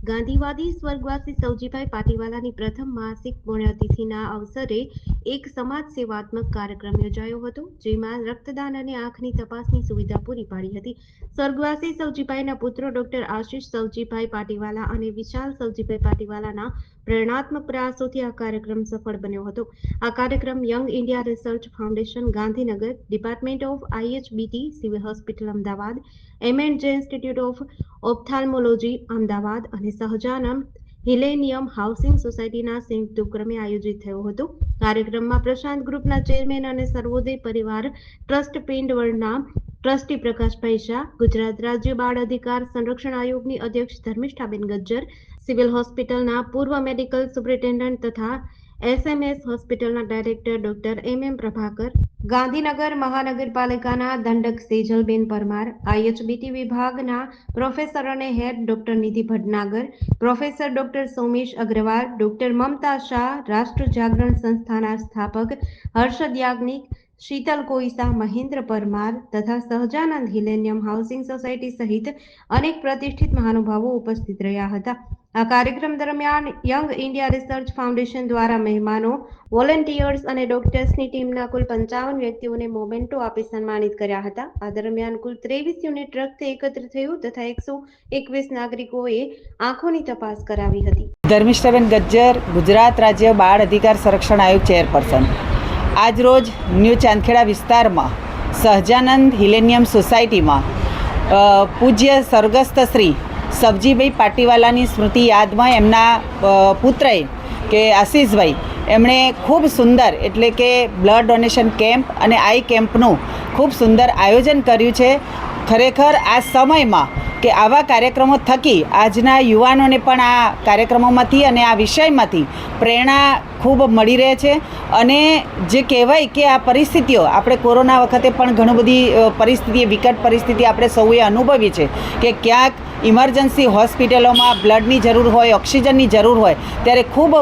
ગાંધીવાદી સ્વર્ગવાસી સૌજીભાઈ પાટીવાલાની પ્રથમ માસિક પુણ્યતિથિના અવસરે એક સમાજ સેવાત્મક કાર્યક્રમ યોજાયો હતો, જેમાં રક્તદાન અને આંખની તપાસની સુવિધા પૂરી પાડી હતી. સ્વર્ગવાસી સૌજીભાઈના પુત્રો ડોક્ટર આશીષ સૌજીભાઈ પાટીવાલા અને વિશાલ સૌજીભાઈ પાટીવાલાના પ્રેરણાત્મક પ્રયાસોથી આ કાર્યક્રમ સફળ બન્યો હતો. આ કાર્યક્રમ Young India Research Foundation Gandhinagar, department of IHBT, civil hospital Ahmedabad, M&J institute of ophthalmology Ahmedabad અને સહજાનંદ હિલેનિયમ હાઉસિંગ સોસાયટીના સંયુક્ત ઉપક્રમે આયોજિત થયો હતો. કાર્યક્રમમાં પ્રશાંત ગ્રુપના ચેરમેન અને સર્વોદય પરિવાર ટ્રસ્ટ પિંડવડના ટ્રસ્ટી પ્રકાશભાઈ શાહ, ગુજરાત રાજ્ય બાળ અધિકાર સંરક્ષણ આયોગની અધ્યક્ષ ધર્મિષ્ઠાબેન ગજ્જર, સિવિલ હોસ્પિટલના પૂર્વ મેડિકલ સુપ્રિન્ટેન્ડન્ટ તથા SMS હોસ્પિટલના director doctor MM Prabhakar, Gandhinagar મહાનગરપાલિકાના દંડક સેજલબેન પરમાર, IHBT વિભાગના પ્રોફેસર અને head doctor Nidhi Bhatnagar, professor doctor Somesh Agarwal, doctor Mamata Shah, Rashtra Jagran સંસ્થાના સ્થાપક હર્ષદ યાજ્ઞિક, શીતલ કોઈસા, મહેન્દ્ર પરમાર તથા સહજાનંદ હિલેનિયમ હાઉસિંગ સોસાયટી સહિત અનેક પ્રતિષ્ઠિત મહાનુભાવો ઉપસ્થિત રહ્યા હતા. આ કાર્યક્રમ દરમિયાન યંગ ઇન્ડિયા રિસર્ચ ફાઉન્ડેશન દ્વારા મહેમાનો, વોલેન્ટિયર્સ અને ડોક્ટર્સની ટીમના કુલ 55 વ્યક્તિઓને મોમેન્ટો આપી સન્માનિત કર્યા હતા. આ દરમિયાન કુલ 23 યુનિટ રક્ત એકત્ર થયું તથા 121 નાગરિકોએ આંખોની તપાસ કરાવી હતી. ધર્મિષ્ઠાબેન ગજ્જર, ગુજરાત રાજ્ય બાળ અધિકાર સંરક્ષણ આયોગ ચેરપર્સન. આજરોજ ન્યૂ ચાંદખેડા વિસ્તારમાં સહજાનંદ હિલેનિયમ સોસાયટીમાં પૂજ્ય સ્વર્ગસ્થ શ્રી સબજીભાઈ પાટીવાલાની સ્મૃતિ યાદમાં એમના પુત્રએ કે આશીષભાઈ એમણે ખૂબ સુંદર એટલે કે બ્લડ ડોનેશન કેમ્પ અને આઈ કેમ્પનું ખૂબ સુંદર આયોજન કર્યું છે. ખરેખર આ સમયમાં કે આવા કાર્યક્રમો થકી આજના યુવાનોને પણ આ કાર્યક્રમોમાંથી અને આ વિષયમાંથી પ્રેરણા ખૂબ મળી રહે છે. અને જે કહેવાય કે આ પરિસ્થિતિઓ આપણે કોરોના વખતે પણ ઘણી બધી વિકટ પરિસ્થિતિ આપણે સૌએ અનુભવી છે કે ક્યાંક ઇમરજન્સી હોસ્પિટલોમાં બ્લડની જરૂર હોય, ઓક્સિજનની જરૂર હોય, ત્યારે ખૂબ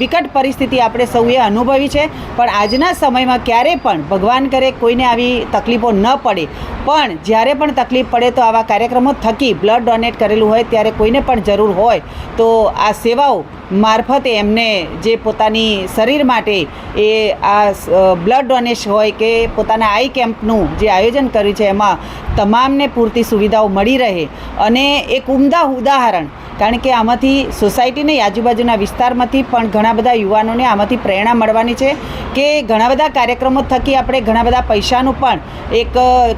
વિકટ પરિસ્થિતિ આપણે સૌએ અનુભવી છે. પણ આજના સમયમાં ક્યારેય પણ ભગવાન કરે કોઈને આવી તકલીફો ન પડે, પણ જ્યારે પણ તકલીફ પડે તો આવા કાર્યક્રમો થકી બ્લડ ડોનેટ કરેલું હોય ત્યારે કોઈને પણ જરૂર હોય તો આ સેવાઓ મારફતે એમને જે પોતાની શરીર માટે એ આ બ્લડ ડોનેશન હોય કે પોતાના આઈ કેમ્પનું જે આયોજન કર્યું છે એમાં તમામને પૂરતી સુવિધાઓ મળી રહે. અને એક ઉમદા ઉદાહરણ, કારણ કે આમાંથી સોસાયટીની આજુબાજુના વિસ્તારમાંથી પણ ઘણા બધા યુવાનોને આમાંથી પ્રેરણા મળવાની છે કે ઘણા બધા કાર્યક્રમો થકી આપણે ઘણા બધા પૈસાનું પણ એક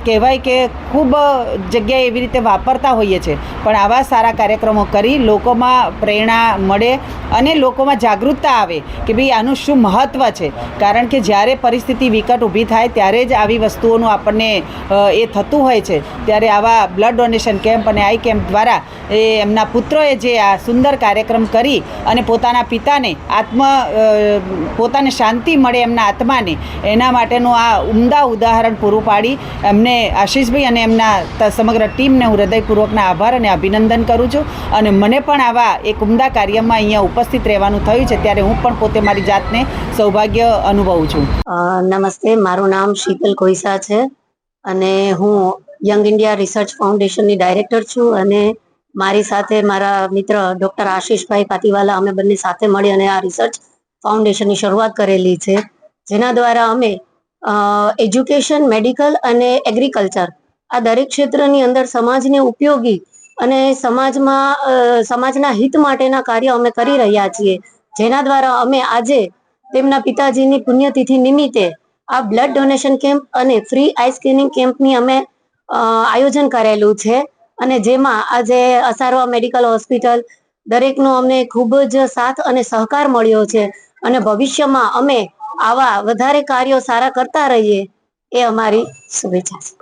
કહેવાય કે ખૂબ જગ્યાએ એવી રીતે વાપરતા હોઈએ છીએ, પણ આવા સારા કાર્યક્રમો કરી લોકોમાં પ્રેરણા મળે અને લોકોમાં જાગૃતતા આવે કે ભાઈ આનું શું મહત્ત્વ છે. કારણ કે જ્યારે પરિસ્થિતિ વિકટ ઊભી થાય ત્યારે જ આવી વસ્તુઓનું આપણને એ થતું હોય છે. ત્યારે આવા બ્લડ ડોનેશન કેમ્પ અને આઈ કેમ્પ દ્વારા એ એમના પુત્રોએ જે આ સુંદર કાર્યક્રમ કરી અને પોતાના પિતાને પોતાને શાંતિ મળે એમના આત્માને, એના માટેનું આ ઉમદા ઉદાહરણ પૂરું પાડી એમને આશીષભાઈ અને એમના સમગ્ર ટીમને હું હૃદયપૂર્વકના આભાર અને અભિનંદન કરું છું. અને મને પણ આવા એક ઉમદા કાર્યમાં અહીંયા ઉપસ્થિત રહેવાનું થયું છે ત્યારે હું પણ પોતે મારી જાતને સૌભાગ્ય અનુભવું છું. નમસ્તે, મારું નામ શીતલ કોઈસા છે અને હું યંગ ઇન્ડિયા રિસર્ચ ફાઉન્ડેશનની ડાયરેક્ટર છું અને મારી સાથે મારા મિત્ર ડોક્ટર આશીષભાઈ પાટીવાલા, અમે બંને સાથે મળી અને આ રિસર્ચ ફાઉન્ડેશનની શરૂઆત કરેલી છે, જેના દ્વારા અમે એજ્યુકેશન, મેડિકલ અને એગ્રીકલ્ચર આ દરેક ક્ષેત્રની અંદર સમાજને ઉપયોગી અને સમાજના હિત માટેના કાર્ય અમે કરી રહ્યા છીએ. જેના દ્વારા અમે આજે તેમના પિતાજીની પુણ્યતિથિ નિમિત્તે આ બ્લડ ડોનેશન કેમ્પ અને ફ્રી આઈ સ્કેનિંગ કેમ્પની અમે આયોજન કરેલું છે. અને જેમાં આજે અસારવા મેડિકલ હોસ્પિટલ દરેકનો અમને ખૂબ જ સાથ અને સહકાર મળ્યો છે અને ભવિષ્યમાં અમે આવા વધારે કાર્યો સારા કરતા રહીએ એ અમારી શુભેચ્છા છે.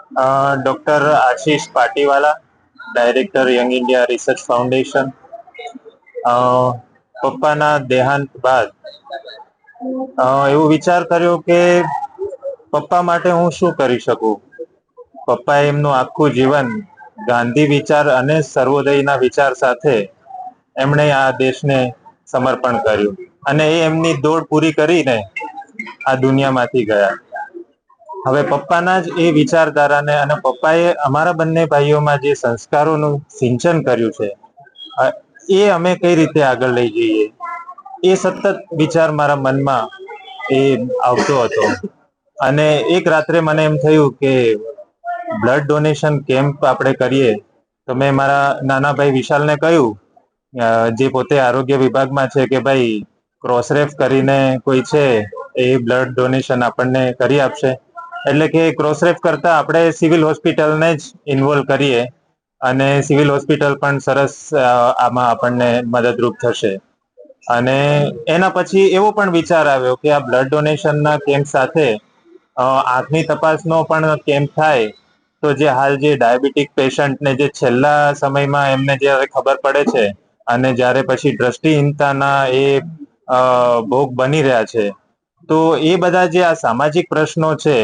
Doctor Ashish Patiwala, director Young India Research Foundation. પપ્પાના દેહાંત બાદ એવું વિચાર કર્યો કે પપ્પા માટે હું શું કરી શકું. પપ્પાએ એમનું આખું જીવન ગાંધી વિચાર અને સર્વોદયના વિચાર સાથે એમણે આ દેશને સમર્પણ કર્યું અને એ એમની દોડ પૂરી કરીને આ દુનિયામાંથી ગયા. હવે પપ્પાના જ એ વિચારધારાને અને પપ્પાએ અમારા બંને ભાઈઓમાં જે સંસ્કારોનું સિંચન કર્યું છે, એ અમે કઈ રીતે આગળ લઈ જઈએ, એ સતત વિચાર મારા મનમાં એ આવતો હતો. અને એક રાત્રે મને એમ થયું કે બ્લડ ડોનેશન કેમ્પ આપણે કરીએ. તો મેં મારા નાના ભાઈ વિશાલને કહ્યું, જે પોતે આરોગ્ય વિભાગમાં છે, કે ભાઈ ક્રોસરેફ કરીને કોઈ છે એ બ્લડ ડોનેશન આપણને કરી આપશે. એટલે કે ક્રોસરેફ કરતા આપણે સિવિલ હોસ્પિટલને જ ઇન્વોલ્વ કરીએ અને સિવિલ હોસ્પિટલ પણ સરસ આમાં આપણને મદદરૂપ થશે. અને એના પછી એવો પણ વિચાર આવ્યો કે આ બ્લડ ડોનેશનના કેમ્પ સાથે આંખની તપાસનો પણ કેમ્પ થાય, તો જે હાલ જે ડાયાબિટીક પેશન્ટને જે છેલ્લા સમયમાં એમને જ્યારે ખબર પડે છે અને જ્યારે પછી દ્રષ્ટિહીનતાના એ ભોગ બની રહ્યા છે, તો એ બધા જે આ સામાજિક પ્રશ્નો છે,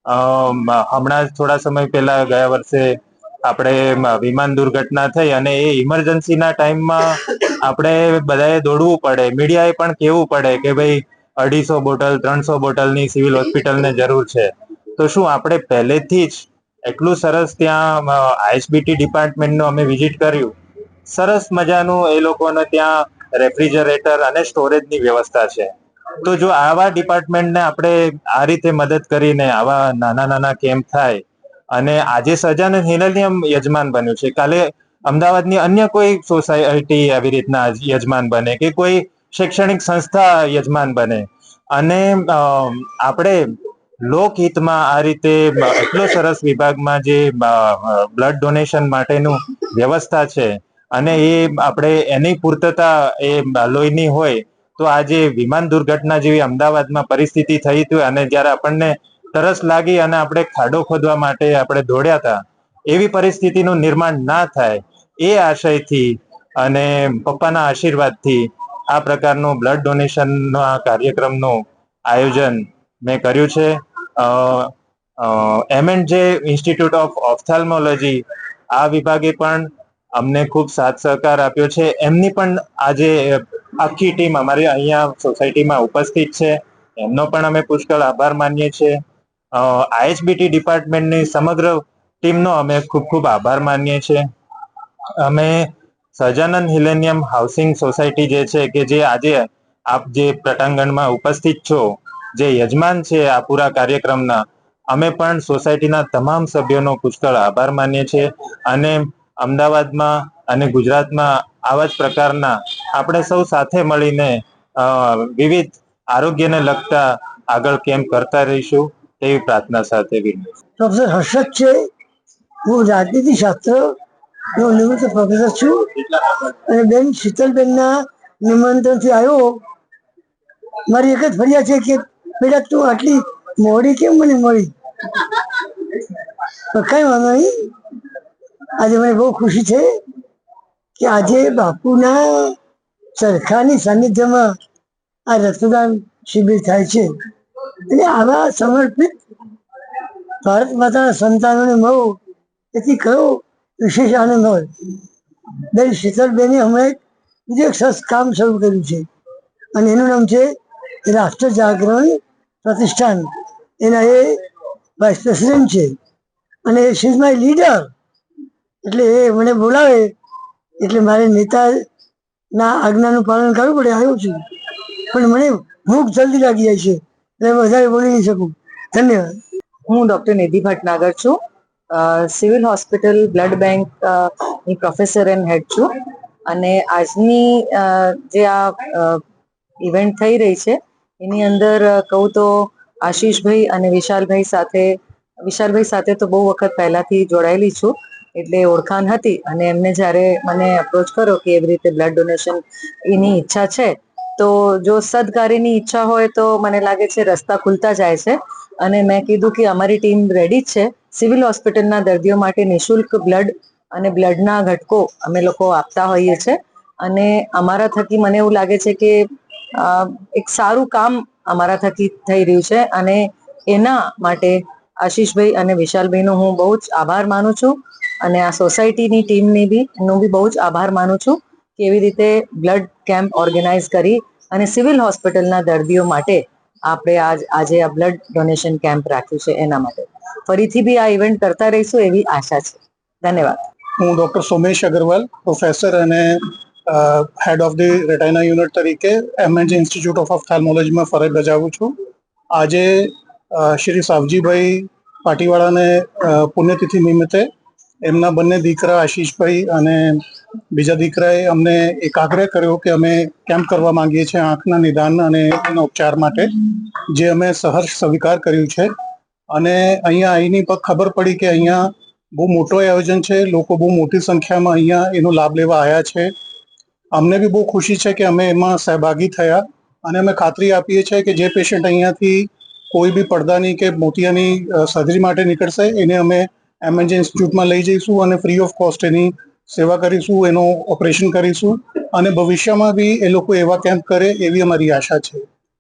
હમણાં જ થોડા સમય પહેલા ગયા વર્ષે આપણે વિમાન દુર્ઘટના થઈ અને એ ઇમરજન્સીના ટાઈમમાં આપણે બધાએ દોડવું પડે, મીડિયાએ પણ કહેવું પડે કે ભાઈ 250 બોટલ 300 બોટલની સિવિલ હોસ્પિટલને જરૂર છે. તો શું આપણે પહેલેથી જ એટલું સરસ ત્યાં આઈએસબીટી ડિપાર્ટમેન્ટનું અમે વિઝિટ કર્યું, સરસ મજાનું એ લોકોને ત્યાં રેફ્રિજરેટર અને સ્ટોરેજની વ્યવસ્થા છે. તો જો આવા ડિપાર્ટમેન્ટને આપણે આ રીતે મદદ કરીને આવા નાના નાના કેમ્પ થાય, અને આજે સહજાનંદ હિલેનિયમ યજમાન બન્યું છે, કાલે અમદાવાદની અન્ય કોઈ સોસાયટી આવી રીતના યજમાન બને કે કોઈ શૈક્ષણિક સંસ્થા યજમાન બને, અને આપણે લોકહિતમાં આ રીતે એટલો સરસ વિભાગમાં જે બ્લડ ડોનેશન માટેનું વ્યવસ્થા છે, અને એ આપણે એની પૂર્તતા એ લોહીની હોય, તો આજે વિમાન દુર્ઘટના જેવી અમદાવાદમાં પરિસ્થિતિ થઈ હતી અને જ્યારે આપણને તરસ લાગી અને આપણે ખાડો ખોદવા માટે આપણે દોડ્યા હતા, એવી પરિસ્થિતિનું નિર્માણ ના થાય એ આશયથી અને પપ્પાના આશીર્વાદથી આ પ્રકારનું બ્લડ ડોનેશનના કાર્યક્રમનું આયોજન મેં કર્યું છે. M&J ઇન્સ્ટિટ્યૂટ ઓફ ઓફથાલ્મોલોજી આ વિભાગે પણ અમને ખૂબ સાથ સહકાર આપ્યો છે. એમની પણ આજે આખી ટીમ અમારી અહીંયા સોસાયટીમાં ઉપસ્થિત છે, એમનો પણ અમે પુષ્કળ આભાર માનીએ છીએ. આઈએસબીટી ડિપાર્ટમેન્ટની સમગ્ર ટીમનો અમે ખૂબ ખૂબ આભાર માનીએ છીએ. અમે સહજાનંદ હિલેનિયમ હાઉસિંગ સોસાયટી જે છે, કે જે આજે આપ જે પટાંગણમાં ઉપસ્થિત છો, જે યજમાન છે આ પૂરા કાર્યક્રમના, અમે પણ સોસાયટીના તમામ સભ્યોનો પુષ્કળ આભાર માનીએ છીએ. અને અમદાવાદમાં અને ગુજરાતમાં આવા જ પ્રકારના આપણે સૌ સાથે મળીને વિવિધ આરોગ્યને લગતા આગળ કેમ્પ કરતા રહીશું તેવી પ્રાર્થના સાથે વિનંતી. પ્રોફેસર હર્ષદ છે, હું રાજનીતિ શાસ્ત્ર નિવૃત્ત પ્રોફેસર છું, અને બેન શીતલબેનના નિમંત્રણથી આવ્યો. મારી એક જ ફરિયાદ છે કે બેટા તું આટલી મોડી કેમ મને મળી? કઈ વાંધો નહીં, આજે મને બહુ ખુશી છે કે આજે બાપુના ચરખાની સાનિધ્યમાં આ રક્તદાન શિબિર થાય છે. એટલે આવા સમર્પિત ભારત માતાના સંતાનોને મળો એથી કયો વિશેષ આનંદ હોય. બેન શીતલબેને હમણાં બીજું એક સરસ કામ શરૂ કર્યું છે, અને એનું નામ છે રાષ્ટ્ર જાગરણ પ્રતિષ્ઠાન. એના એ વાઇસ પ્રેસિડેન્ટ છે, અને શી ઇઝ માય લીડર. એટલે એ મને બોલાવે એટલે મારે નેતાના આજ્ઞાનું પાલન કરવું પડે. આવ્યો છું, પણ મને ભૂખ જલ્દી લાગી જાય છે એટલે વધારે બોલી નહીં શકું. ધન્યવાદ. હું ડૉક્ટર નિધિ ભટનાગર છું, સિવિલ હોસ્પિટલ બ્લડ બેંક ની પ્રોફેસર એન્ડ હેડ છું. અને આજની જે આ ઇવેન્ટ થઈ રહી છે એની અંદર કહું તો આશીષભાઈ અને વિશાલભાઈ સાથે તો બહુ વખત પહેલાથી જોડાયેલી છું, એટલે ઓળખાણ હતી. અને એમને જ્યારે મને અપ્રોચ કર્યો કે એવી રીતે બ્લડ ડોનેશન એની ઈચ્છા છે, તો જો સદકાર્યની ઈચ્છા હોય તો મને લાગે છે રસ્તા ખુલતા જાય છે. અને મેં કીધું કે અમારી ટીમ રેડી જ છે. સિવિલ હોસ્પિટલના દર્દીઓ માટે નિઃશુલ્ક બ્લડ અને બ્લડના ઘટકો અમે લોકો આપતા હોઈએ છીએ. અને અમારા થકી મને એવું લાગે છે કે એક સારું કામ અમારા થકી થઈ રહ્યું છે, અને એના માટે આશીષભાઈ અને વિશાલભાઈનો હું બહુ જ આભાર માનું છું. અને આ સોસાયટીની ટીમની બી એનું બી બહુ જ આભાર માનું છું કે એવી રીતે બ્લડ કેમ્પ ઓર્ગેનાઇઝ કરી અને સિવિલ હોસ્પિટલના દર્દીઓ માટે આપણે આજે આ બ્લડ ડોનેશન કેમ્પ રાખ્યું છે. એના માટે ફરીથી બી આ ઇવેન્ટ કરતા રહીશું એવી આશા છે. ધન્યવાદ. હું ડૉક્ટર સોમેશ અગ્રવાલ, પ્રોફેસર અને હેડ ઓફ ધી રેટાઇના યુનિટ તરીકે MNG ઇન્સ્ટિટ્યૂટ ઓફ ઓફથાલ્મોલોજીમાં ફરજ બજાવું છું. આજે શ્રી સાવજીભાઈ પાટીવાળાને પુણ્યતિથિ નિમિત્તે એમના બંને દીકરા આશીષભાઈ અને બીજા દીકરાએ અમને એક આગ્રહ કર્યો કે અમે કેમ્પ કરવા માંગીએ છીએ આંખના નિદાન અને એના ઉપચાર માટે, જે અમે સહર્ષ સ્વીકાર કર્યું છે. અને અહીંયા આવીની ખબર પડી કે અહીંયા બહુ મોટો આયોજન છે, લોકો બહુ મોટી સંખ્યામાં અહીંયા એનો લાભ લેવા આવ્યા છે. અમને બી બહુ ખુશી છે કે અમે એમાં સહભાગી થયા અને અમે ખાતરી આપીએ છીએ કે જે પેશન્ટ અહીંયાથી કોઈ બી પડદાની કે મોતિયાની સર્જરી માટે નીકળશે એને અમે MNG ઇન્સ્ટિટ્યૂટમાં લઈ જઈશું અને ફ્રી ઓફ કોસ્ટ એની સેવા કરીશું, એનું ઓપરેશન કરીશું અને ભવિષ્યમાં બી એ લોકો એવા કેમ્પ કરે એવી અમારી આશા છે.